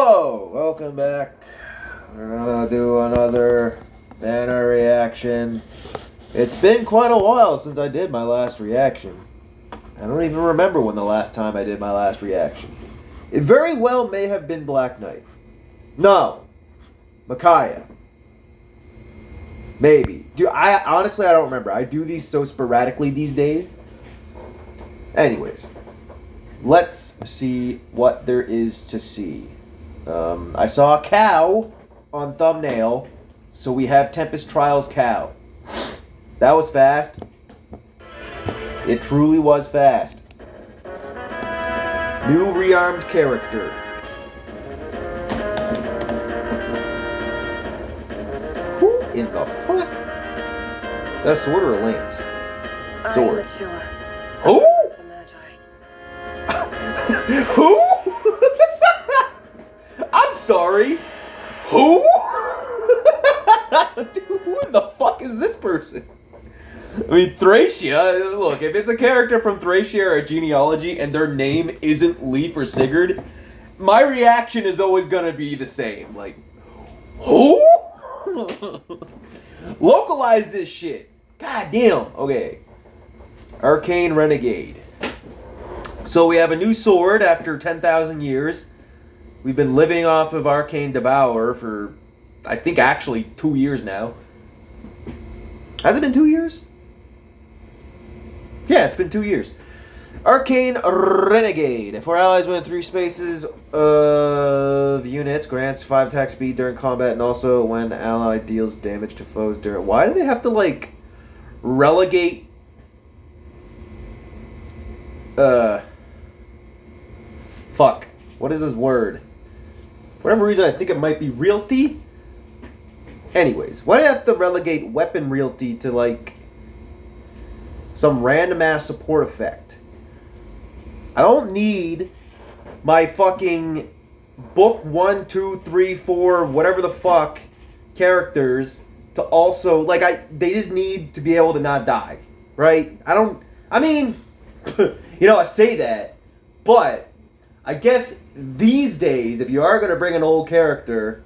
Hello! Welcome back. We're gonna do another banner reaction. It's been quite a while since I did my last reaction. I don't even remember when the last time I did my last reaction. It very well may have been Black Knight. No. Machyua. Maybe. Honestly, I don't remember. I do these so sporadically these days. Anyways. Let's see what there is to see. I saw a cow on thumbnail, so we have Tempest Trials cow. That was fast. It truly was fast. New rearmed character. Who in the fuck? Is that a sword or a lance? Sword. I am Machyua. Who? The Melíai. Who? I'm sorry. Who? Dude, who in the fuck is this person? I mean, Thracia, look, if it's a character from Thracia or a genealogy and their name isn't Leif or Sigurd, my reaction is always going to be the same. Like, who? Localize this shit. God damn. Okay. Arcane Renegade. So we have a new sword after 10,000 years. We've been living off of Arcane Devour for, I think, actually 2 years now. Has it been 2 years? Yeah, it's been 2 years. Arcane Renegade. If our allies win 3 spaces of units, grants 5 attack speed during combat, and also when ally deals damage to foes during... Why do they have to, like, relegate... Fuck. What is this word? For whatever reason, I think it might be realty. Anyways, why do you have to relegate weapon realty to, like, some random ass support effect? I don't need my fucking book 1, 2, 3, 4, whatever the fuck characters to also, like, they just need to be able to not die, right? I mean, I say that, but I guess these days, if you are going to bring an old character,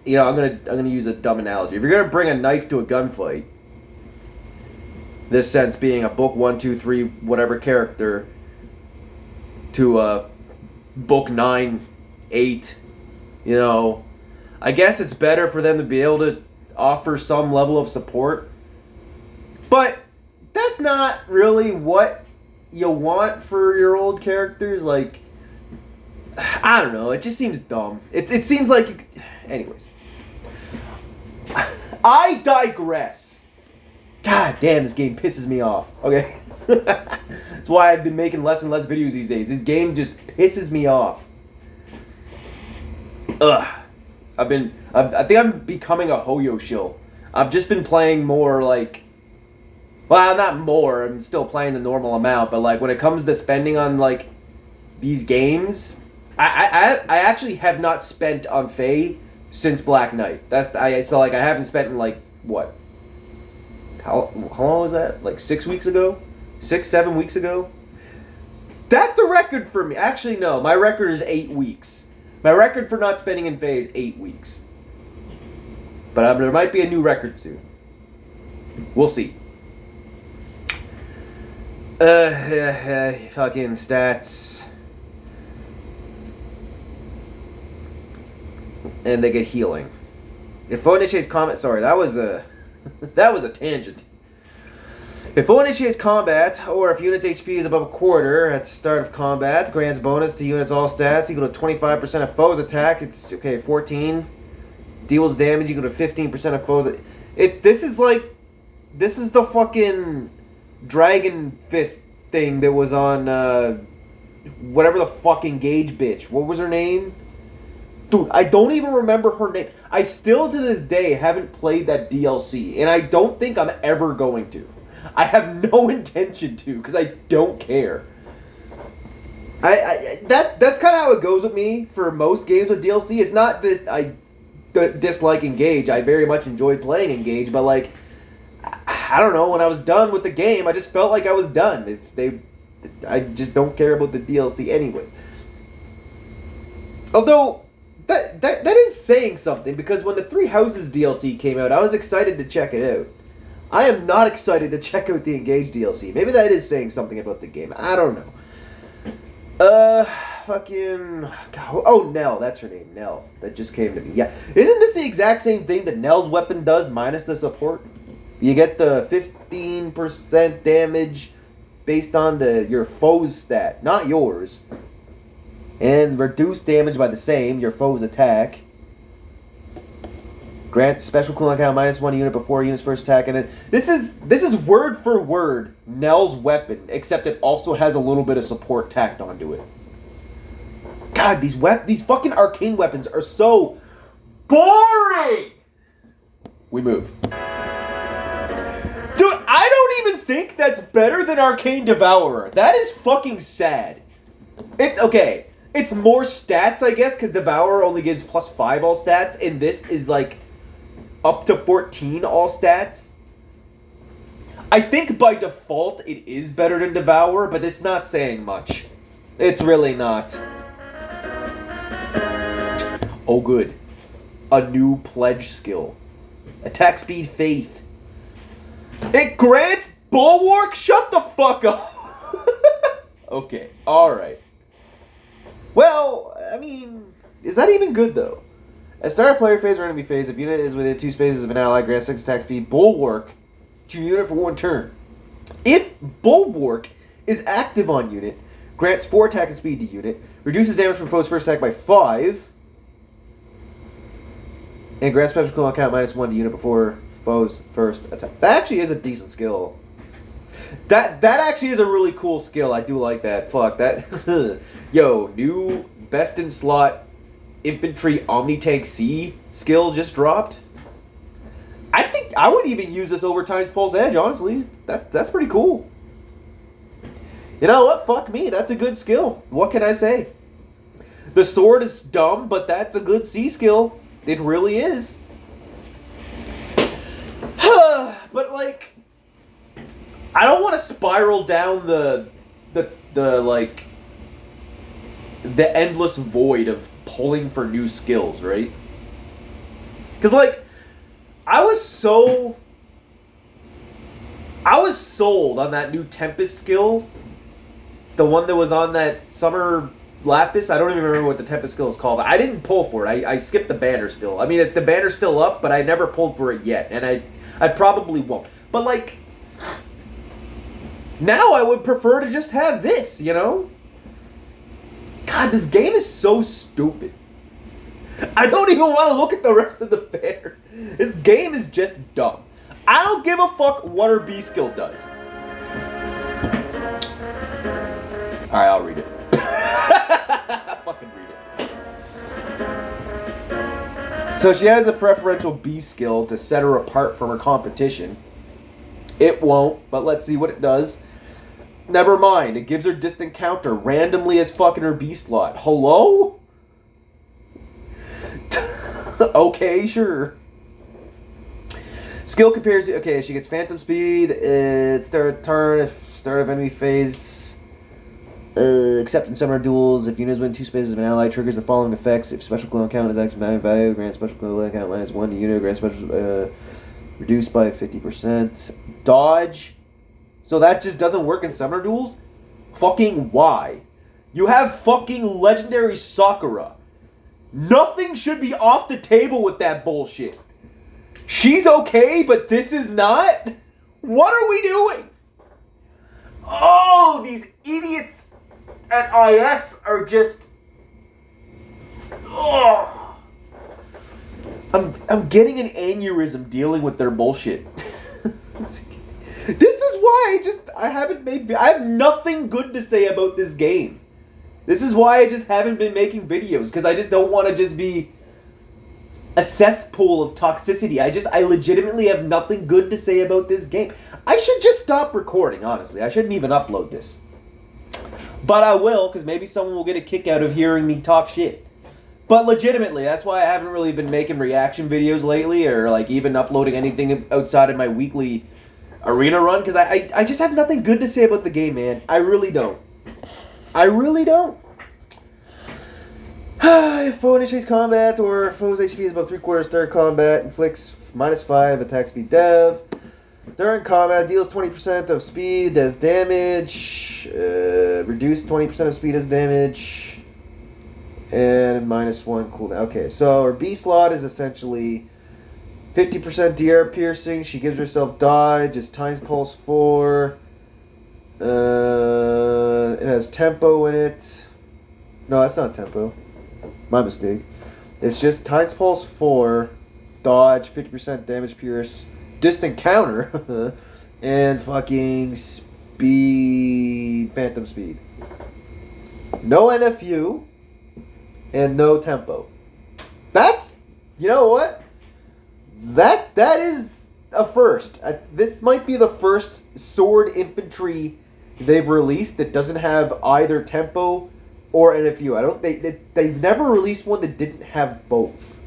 I'm gonna use a dumb analogy. If you're gonna bring a knife to a gunfight, this sense being a book 1, 2, 3, whatever character, to a book 9, 8, I guess it's better for them to be able to offer some level of support. But that's not really what you want for your old characters. Like, I don't know. It just seems dumb. It seems like... Anyways. I digress. God damn, this game pisses me off. Okay. That's why I've been making less and less videos these days. This game just pisses me off. Ugh. I think I'm becoming a Hoyo shill. I've just been playing more, like... Well, not more. I'm still playing the normal amount. But, like, when it comes to spending on, like, these games... I actually have not spent on FEH since Black Knight. I haven't spent in, like, what? How long was that? Like 6 weeks ago? 7 weeks ago? That's a record for me. Actually, no. My record is 8 weeks. My record for not spending in FEH is 8 weeks. But there might be a new record soon. We'll see. Fucking stats. And they get healing. If foe initiates combat... Sorry, that was a tangent. If foe initiates combat, or if unit's HP is above a quarter at the start of combat, grants bonus to units' all stats equal to 25% of foes' attack. It's, 14. Deals damage equal to 15% of foes... This is the fucking Dragon Fist thing that was on, whatever the fucking Gage bitch. What was her name? Dude, I don't even remember her name. I still, to this day, haven't played that DLC, and I don't think I'm ever going to. I have no intention to, because I don't care. That's kind of how it goes with me for most games with DLC. It's not that I dislike Engage. I very much enjoyed playing Engage, but, like, I don't know. When I was done with the game, I just felt like I was done. I just don't care about the DLC anyways. Although, that is saying something, because when the Three Houses DLC came out, I was excited to check it out. I am not excited to check out the Engage DLC. Maybe that is saying something about the game. I don't know. Fucking... God, oh, Nell. That's her name. Nell. That just came to me. Yeah. Isn't this the exact same thing that Nell's weapon does, minus the support? You get the 15% damage based on your foe's stat, not yours. And reduced damage by the same, your foe's attack. Grant special cooldown count -1 unit before unit's first attack, and then this is word for word Nell's weapon, except it also has a little bit of support tacked onto it. God, these fucking arcane weapons are so boring. We move. Dude, I don't even think that's better than Arcane Devourer. That is fucking sad. Okay. It's more stats, I guess, because Devourer only gives +5 all stats, and this is, like, up to 14 all stats. I think by default it is better than Devourer, but it's not saying much. It's really not. Oh, good. A new pledge skill. Attack speed faith. It grants Bulwark? Shut the fuck up! Okay, alright. Well, I mean, is that even good, though? At start of player phase or enemy phase, if unit is within 2 spaces of an ally, grant 6 attack speed Bulwark to unit for 1 turn. If Bulwark is active on unit, grants 4 attack and speed to unit, reduces damage from foe's first attack by 5, and grants special cooldown count -1 to unit before foe's first attack. That actually is a decent skill. That actually is a really cool skill. I do like that. Fuck that. Yo, new best in slot infantry omni-tank C skill just dropped. I think I would even use this over Times Pulse Edge, honestly. That's pretty cool. You know what? Fuck me. That's a good skill. What can I say? The sword is dumb, but that's a good C skill. It really is. But like, I don't want to spiral down the endless void of pulling for new skills, right? Because like, I was sold on that new Tempest skill, the one that was on that Summer Lapis. I don't even remember what the Tempest skill is called. I didn't pull for it. I skipped the banner still. I mean, the banner's still up, but I never pulled for it yet, and I probably won't. But like, now I would prefer to just have this, you know? God, this game is so stupid. I don't even want to look at the rest of the banner. This game is just dumb. I don't give a fuck what her B skill does. Alright, I'll read it. Fucking read it. So she has a preferential B skill to set her apart from her competition. It won't, but let's see what it does. Never mind, it gives her distant counter randomly as fucking her B slot. Hello? Okay, sure. Skill compares... Okay, she gets phantom speed. Start of turn, start of enemy phase. Except in summoner duels, if units win 2 spaces of an ally, triggers the following effects. If special cooldown count is X value, grant special cooldown count -1 to unit, grant special... reduced by 50%. Dodge. So that just doesn't work in summoner duels? Fucking why? You have fucking legendary Sakura. Nothing should be off the table with that bullshit. She's okay, but this is not? What are we doing? Oh, these idiots at IS are just... Ugh. I'm getting an aneurysm dealing with their bullshit. This is why I have nothing good to say about this game. This is why I just haven't been making videos, because I just don't want to just be a cesspool of toxicity. I legitimately have nothing good to say about this game. I should just stop recording, honestly. I shouldn't even upload this. But I will, because maybe someone will get a kick out of hearing me talk shit. But legitimately, that's why I haven't really been making reaction videos lately, or like even uploading anything outside of my weekly arena run, because I just have nothing good to say about the game, man. I really don't. I really don't. If foe initiates combat or foe's HP is above 3/4 start combat, inflicts -5 attack speed dev. During combat, deals 20% of speed as damage. Reduce 20% of speed as damage. And -1 cooldown. Okay, so her B slot is essentially 50% DR piercing. She gives herself dodge. It's times pulse 4. It has tempo in it. No, that's not tempo. My mistake. It's just times pulse 4, dodge, 50% damage pierce, distant counter, and fucking speed, phantom speed. No NFU, and no tempo. That's, you know what? That is a first. This might be the first sword infantry they've released that doesn't have either tempo or NFU. They've never released one that didn't have both.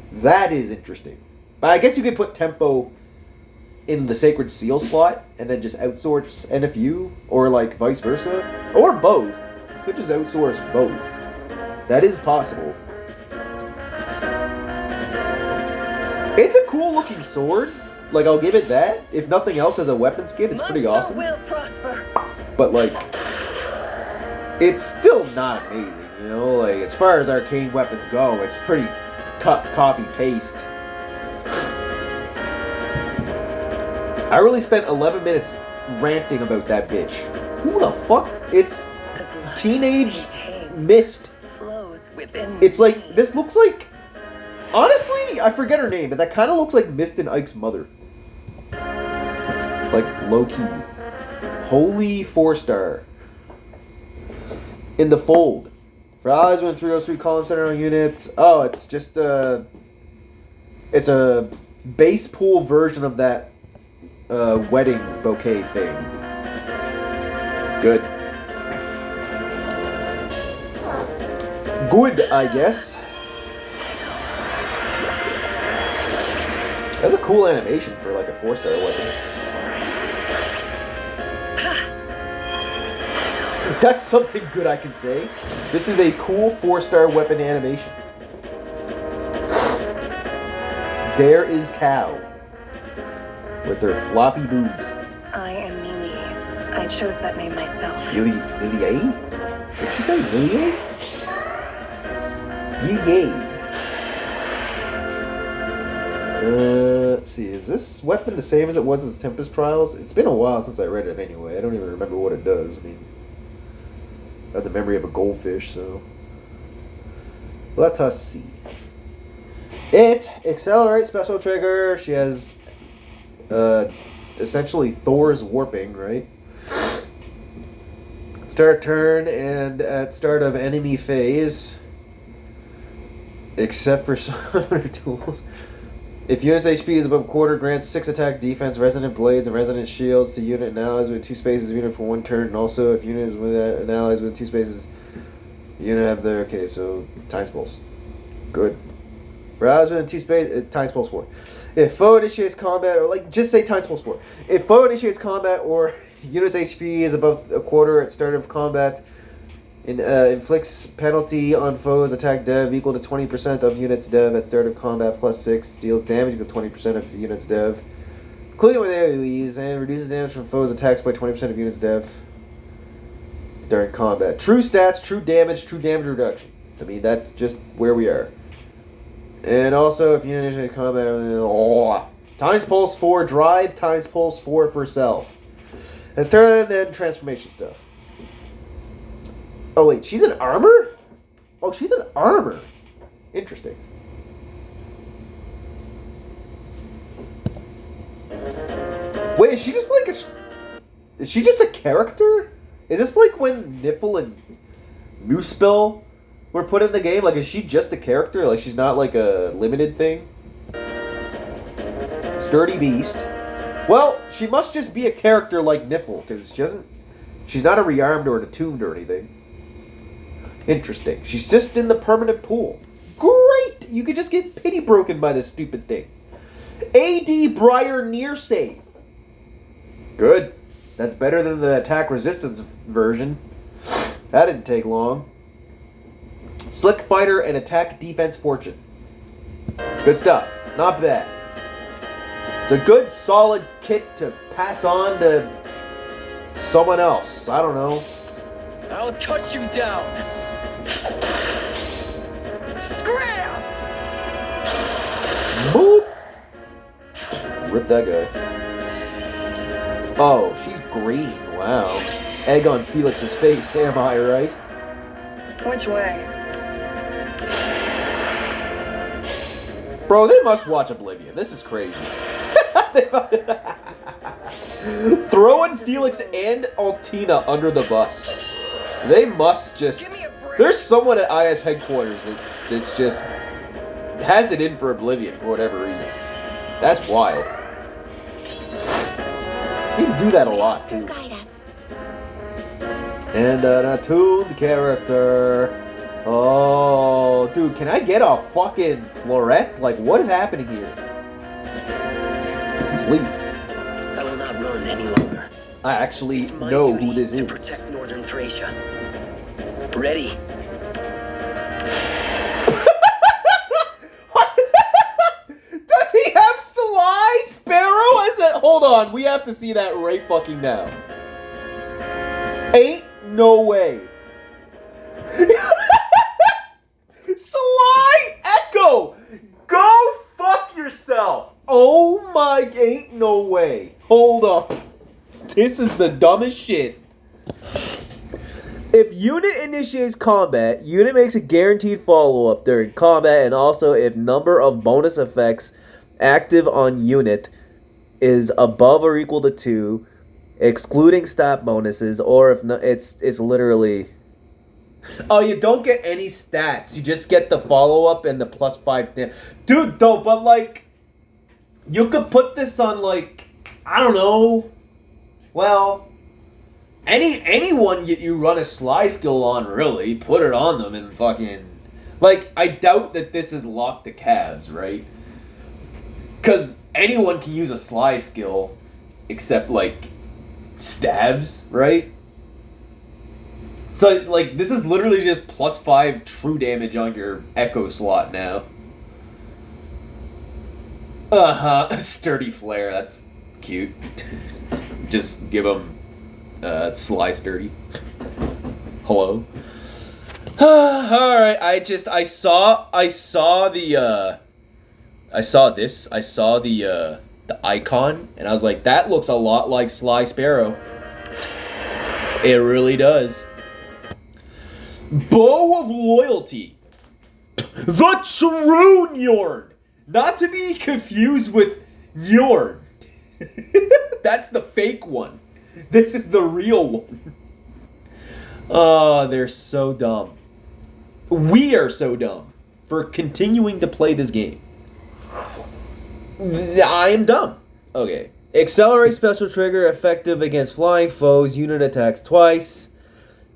That is interesting. But I guess you could put tempo in the Sacred Seal slot and then just outsource NFU, or like vice versa, or both. You could just outsource both. That is possible. It's a cool looking sword. Like, I'll give it that. If nothing else, as a weapon skin, it's pretty awesome. Will prosper. But like, it's still not amazing, you know? Like, as far as arcane weapons go, it's pretty cut, copy, paste. I really spent 11 minutes ranting about that bitch. Who the fuck? It's Teenage Mist. It's like, this looks like, honestly, I forget her name, but that kind of looks like Mist and Ike's mother. Like, low-key. Holy 4-star. In the fold. For allies when 303 column center on units. Oh, it's just it's a base pool version of that wedding bouquet thing. Good. Good, I guess. That's a cool animation for like a 4-star weapon. That's something good I can say. This is a cool 4-star weapon animation. There is Cow. With her floppy boobs. I am Melíai. I chose that name myself. Melíai? Did she say Melíai? Melíai. Let's see. Is this weapon the same as it was as Tempest Trials? It's been a while since I read it anyway. I don't even remember what it does. I mean, I have the memory of a goldfish, so. Let us see. It accelerates special trigger. She has essentially Thor's warping, right? Start turn and at start of enemy phase. Except for summoner tools. If unit's HP is above quarter, grants 6 attack, defense, resonant blades, and resonant shields to unit and allies with 2 spaces of unit for 1 turn. And also, if unit is with an allies with 2 spaces, unit have their... Okay, so times pulse. Good. For allies within 2 spaces, times pulse 4. If foe initiates combat, or like, just say times pulse 4. If foe initiates combat or unit's HP is above a quarter at start of combat, inflicts penalty on foes attack dev equal to 20% of units dev at start of combat plus 6, deals damage equal to 20% of units dev, including with AoEs, and reduces damage from foes attacks by 20% of units dev during combat. True stats, true damage reduction. I mean, that's just where we are. And also, if unit initiates combat, times pulse 4 drive, times pulse 4 for self. And start then transformation stuff. Oh wait, she's an armor? Oh, she's an armor. Interesting. Wait, is she just like is she just a character? Is this like when Niffle and Moosespell were put in the game? Like, is she just a character? Like, she's not like a limited thing? Sturdy beast. Well, she must just be a character like Niffle, because she's not a rearmed or attuned or anything. Interesting. She's just in the permanent pool. Great! You could just get pity broken by this stupid thing. AD Briar near save. Good. That's better than the attack resistance version. That didn't take long. Slick fighter and attack defense fortune. Good stuff. Not bad. It's a good solid kit to pass on to someone else. I don't know. I'll cut you down. Scram! Boop. Rip that guy. Oh, she's green. Wow. Egg on Felix's face. Am I right? Which way? Bro, they must watch Oblivion. This is crazy. Throwing Felix and Altina under the bus. They must just... Give me a break. There's someone at IS headquarters that's just... has it in for Oblivion for whatever reason. That's wild. They do that a lot, too. Guide us. And an attuned character. Oh, dude, can I get a fucking floret? Like, what is happening here? Who's Leif? I will not run any longer. I actually It's my know duty who this to is. protect Northern Thracia. Ready. Does he have Sly Sparrow as a... Hold on, we have to see that right fucking now. Ain't no way. Sly Echo! Go fuck yourself! Oh my... Ain't no way. Hold on. This is the dumbest shit. If unit initiates combat, unit makes a guaranteed follow-up during combat, and also if number of bonus effects active on unit is above or equal to 2, excluding stat bonuses, or if no, it's literally... Oh, you don't get any stats. You just get the follow-up and the +5. Dude, though, but like... You could put this on, like... I don't know... Well... Anyone you run a Sly skill on, really, put it on them and fucking... Like, I doubt that this is locked to calves, right? Because anyone can use a Sly skill, except, like, stabs, right? So, like, this is literally just +5 true damage on your Echo slot now. Uh-huh, sturdy flare, that's cute. Just give them... Sly sturdy. Hello. Alright, I saw the icon, and I was like, that looks a lot like Sly Sparrow. It really does. Bow of Loyalty. The true Njorn! Not to be confused with Njorn. That's the fake one. This is the real one. Oh, they're so dumb. We are so dumb for continuing to play this game. I am dumb. Okay. Accelerate special trigger effective against flying foes. Unit attacks twice.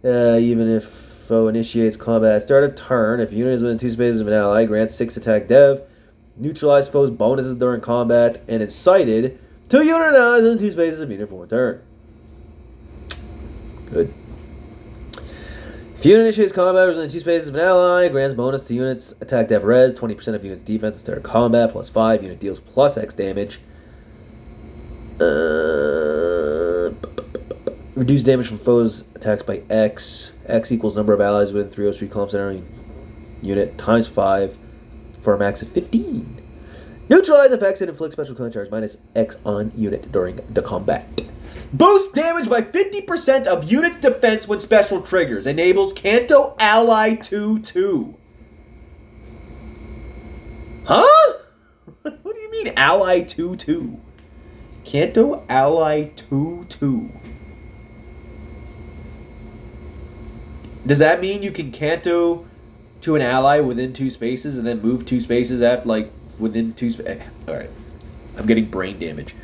Even if foe initiates combat at start of turn. If unit is within 2 spaces of an ally, grants 6 attack dev. Neutralize foes' bonuses during combat. And incited 2 unit allies within 2 spaces of unit for a turn. Good. If unit initiates combat within 2 spaces of an ally, grants bonus to units attack dev res, 20% of units defense at start combat, +5, unit deals +X damage. Reduce damage from foes attacks by X. X equals number of allies within 303 kilometers of an unit times 5 for a max of 15. Neutralize effects and inflict special killing charge -X on unit during the combat. Boost damage by 50% of unit's defense when special triggers. Enables Canto Ally 2-2. Huh? What do you mean Ally 2-2? Canto Ally 2-2. Does that mean you can Canto to an ally within 2 spaces and then move 2 spaces after, like, within 2 spaces? Alright. I'm getting brain damage.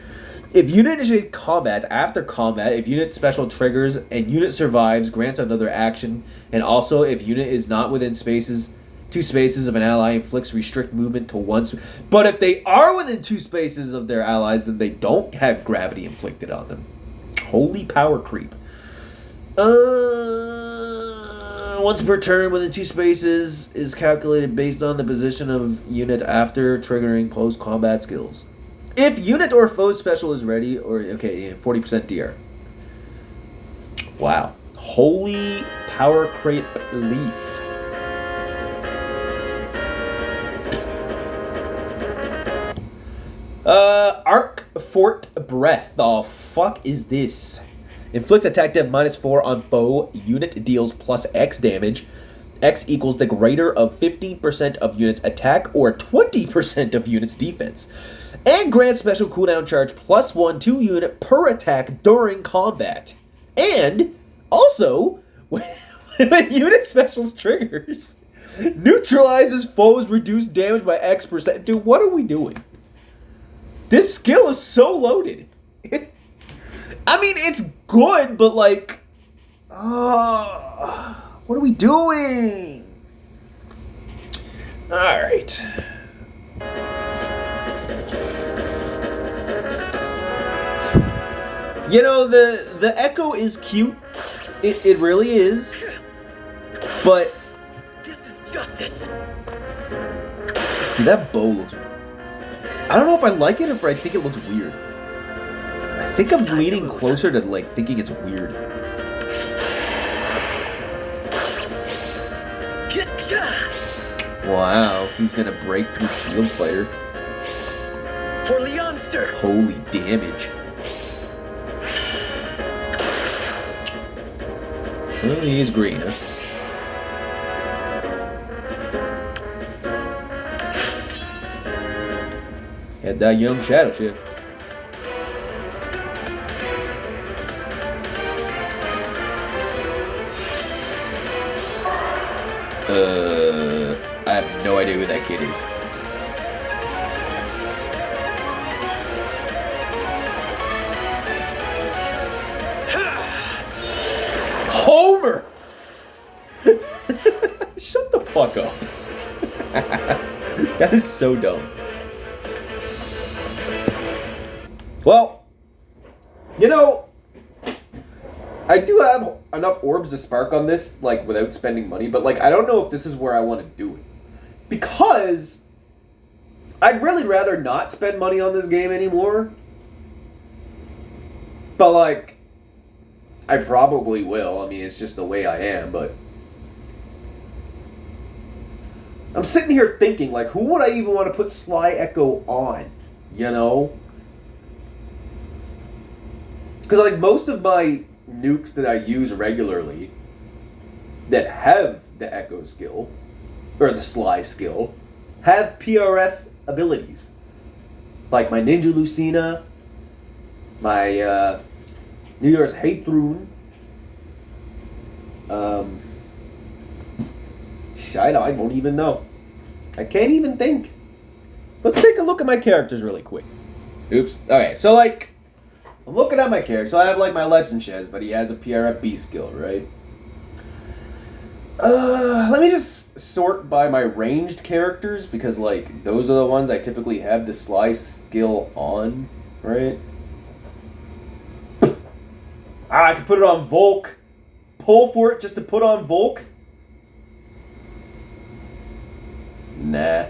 If unit initiates combat, after combat, if unit special triggers and unit survives, grants another action, and also if unit is not within 2 spaces of an ally, inflicts restrict movement to 1 But if they are within 2 spaces of their allies, then they don't have gravity inflicted on them. Holy power creep. Once per turn within 2 spaces is calculated based on the position of unit after triggering close combat skills. If unit or foe special is ready, or okay, 40% DR. Wow. Holy power crate Leif. Arc Fort Breath. The fuck is this? Inflicts attack def -4 on foe. Unit deals plus X damage. X equals the greater of 15% of unit's attack or 20% of unit's defense. And grants special cooldown charge +1 to unit per attack during combat. And also, when unit specials triggers, neutralizes foes reduced damage by X%. Dude, what are we doing? This skill is so loaded. I mean, it's good, but like, what are we doing? All right. You know, the Echo is cute. It really is. But This is justice. dude, that bow looks. I don't know if I like it or if I think it looks weird. I think I'm leaning closer to like thinking it's weird. Wow, he's gonna break through shield fighter. For Leonster. Holy damage. Well, he is green, huh? Had that young shadow shit. I have no idea who that kid is. Homer! Shut the fuck up. That is so dumb. Well, you know, I do have enough orbs to spark on this, like, without spending money, but, like, I don't know if this is where I want to do it. Because I'd really rather not spend money on this game anymore. But, like, I probably will. I mean, it's just the way I am, but I'm sitting here thinking, like, who would I even want to put Sly Echo on? You know? Because, like, most of my nukes that I use regularly that have the Echo skill, or the Sly skill, have PRF abilities. Like my Ninja Lucina, my New Year's Hathrun. I don't even know. I can't even think. Let's take a look at my characters really quick. Oops. Okay, so like, I'm looking at my character. So I have like my Legend Shez, but he has a PRF-B skill, right? Let me just sort by my ranged characters, because like those are the ones I typically have the Sly skill on, right? I could put it on Volk. Pull for it just to put on Volk. Nah.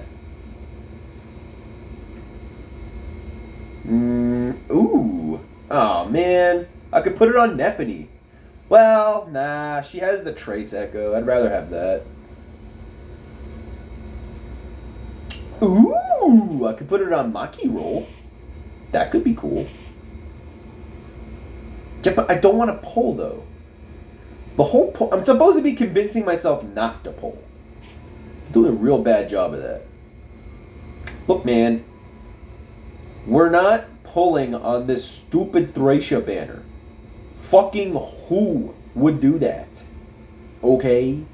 Ooh. Oh man. I could put it on Nephany. Well, nah. She has the Trace Echo. I'd rather have that. Ooh. I could put it on Machyua. That could be cool. Yeah, but I don't want to pull though. The whole pull, I'm supposed to be convincing myself not to pull. I'm doing a real bad job of that. Look, man. We're not pulling on this stupid Thracia banner. Fucking who would do that? Okay?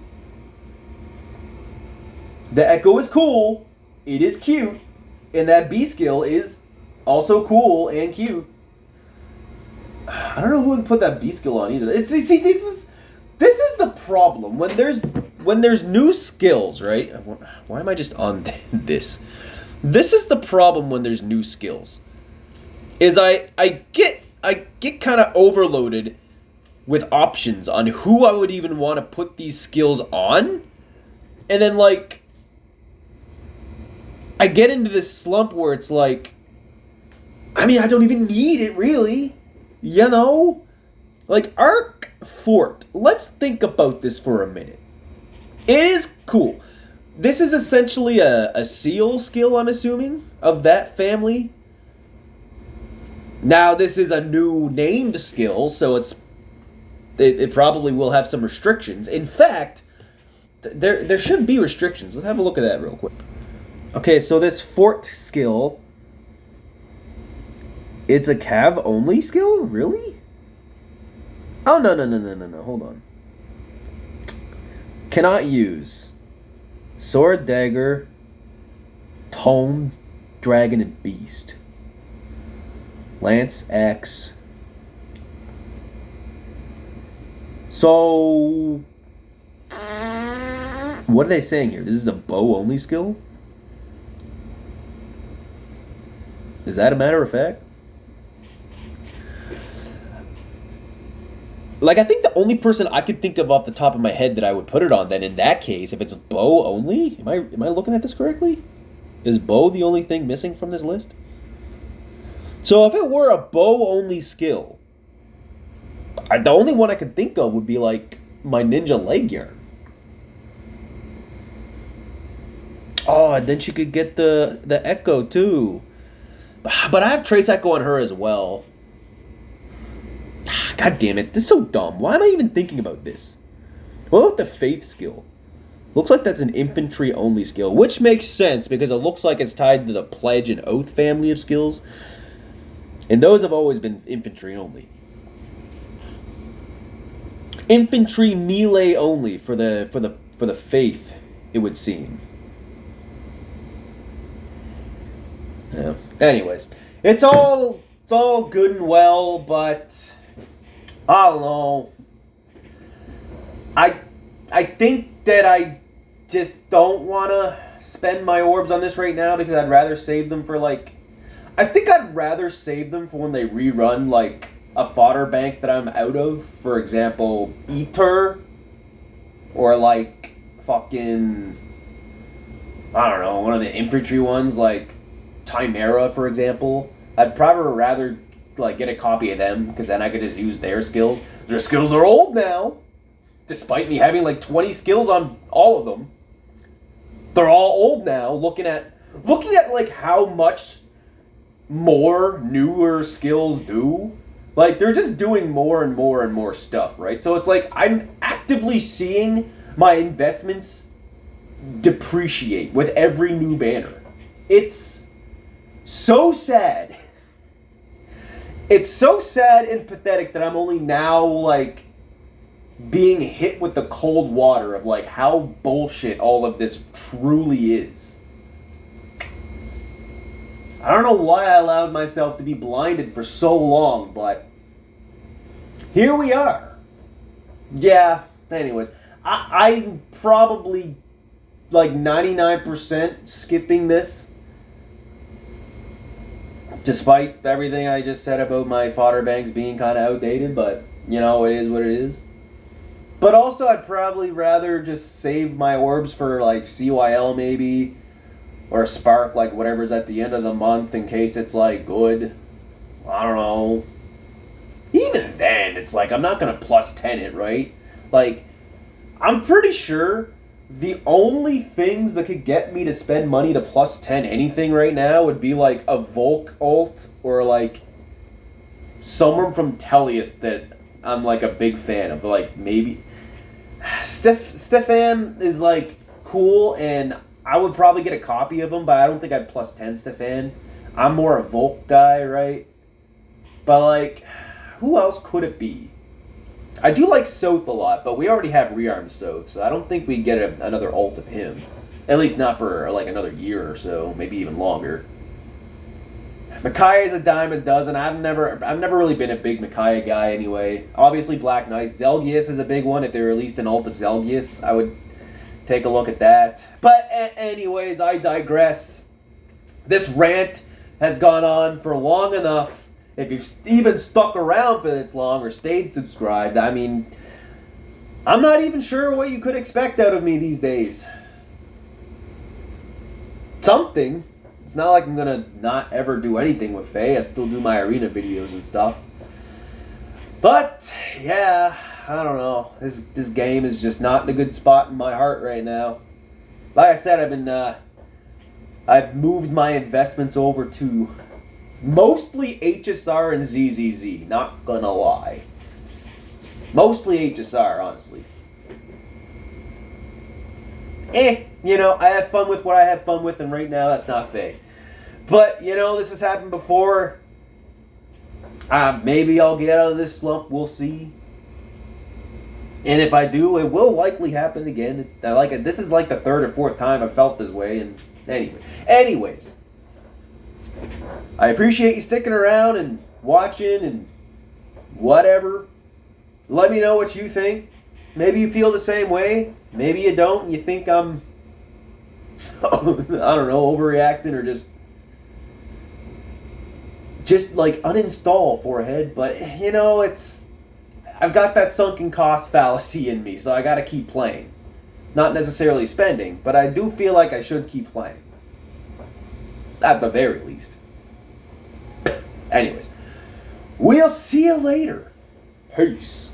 The Echo is cool. It is cute. And that B skill is also cool and cute. I don't know who would put that B skill on either. See, this is the problem when there's new skills, right? Why am I just on this? This is the problem when there's new skills. Is I get kind of overloaded with options on who I would even want to put these skills on. And then, like, I get into this slump where it's like, I mean, I don't even need it, really. You know? Like, Arc Fort. Let's think about this for a minute. It is cool. This is essentially a seal skill, I'm assuming, of that family. Now, this is a new named skill, so it probably will have some restrictions. In fact, there should be restrictions. Let's have a look at that real quick. Okay, so this Fort skill, it's a Cav only skill? Really? Oh, no. Hold on. Cannot use Sword, Dagger, Tome, Dragon, and Beast. Lance, Axe. So, what are they saying here? This is a bow only skill? Is that a matter of fact? Like, I think the only person I could think of off the top of my head that I would put it on, then in that case, if it's bow only, am I looking at this correctly? Is bow the only thing missing from this list? So if it were a bow only skill, the only one I could think of would be like my ninja leg yarn. Oh, and then she could get the echo too. But I have trace echo on her as well. God damn it, this is so dumb. Why am I even thinking about this? What about the faith skill? Looks like that's an infantry only skill, which makes sense because it looks like it's tied to the pledge and oath family of skills. And those have always been infantry only. Infantry melee only for the faith, it would seem. Yeah. Anyways, it's all good and well, but I don't know. I think that I just don't want to spend my orbs on this right now because I'd rather save them for like. I think I'd rather save them for when they rerun like a fodder bank that I'm out of. For example, Ether, or like fucking, I don't know, one of the infantry ones like Chimera, for example. I'd probably rather like get a copy of them because then I could just use their skills. Their skills are old now, despite me having like 20 skills on all of them. They're all old now. Looking at like how much more newer skills do. Like, they're just doing more and more and more stuff, right? So it's like I'm actively seeing my investments depreciate with every new banner. It's so sad. It's so sad and pathetic that I'm only now, like, being hit with the cold water of, like, how bullshit all of this truly is. I don't know why I allowed myself to be blinded for so long, but here we are. Yeah, anyways. I'm probably like 99% skipping this. Despite everything I just said about my fodder banks being kind of outdated, but, you know, it is what it is. But also, I'd probably rather just save my orbs for, like, CYL maybe, or a Spark, like, whatever's at the end of the month in case it's, like, good. I don't know. Even then, it's like, I'm not going to plus 10 it, right? Like, I'm pretty sure the only things that could get me to spend money to plus 10 anything right now would be, like, a Volk ult or, like, someone from Tellius that I'm, like, a big fan of. Like, maybe Stefan is, like, cool, and I would probably get a copy of him, but I don't think I'd plus 10 Stefan. I'm more a Volk guy, right? But, like, who else could it be? I do like Soth a lot, but we already have rearm Soth, so I don't think we get another ult of him. At least not for, like, another year or so, maybe even longer. Machyua is a dime a dozen. I've never really been a big Machyua guy anyway. Obviously, Black Knight. Zelgius is a big one. If they released an ult of Zelgius, I would take a look at that. But anyways, I digress. This rant has gone on for long enough, if you've even stuck around for this long or stayed subscribed, I mean, I'm not even sure what you could expect out of me these days. Something. It's not like I'm gonna not ever do anything with Faye. I still do my arena videos and stuff. But yeah, I don't know. This game is just not in a good spot in my heart right now. Like I said, I've moved my investments over to mostly HSR and ZZZ. Not gonna lie. Mostly HSR, honestly. You know, I have fun with what I have fun with, and right now that's not Faye. But, you know, this has happened before. Maybe I'll get out of this slump. We'll see. And if I do, it will likely happen again. This is like the third or fourth time I've felt this way. And anyways, I appreciate you sticking around and watching and whatever. Let me know what you think. Maybe you feel the same way. Maybe you don't. And you think I'm, I don't know, overreacting or just like uninstall forehead. But you know, I've got that sunken cost fallacy in me, so I got to keep playing. Not necessarily spending, but I do feel like I should keep playing. At the very least. Anyways, we'll see you later. Peace.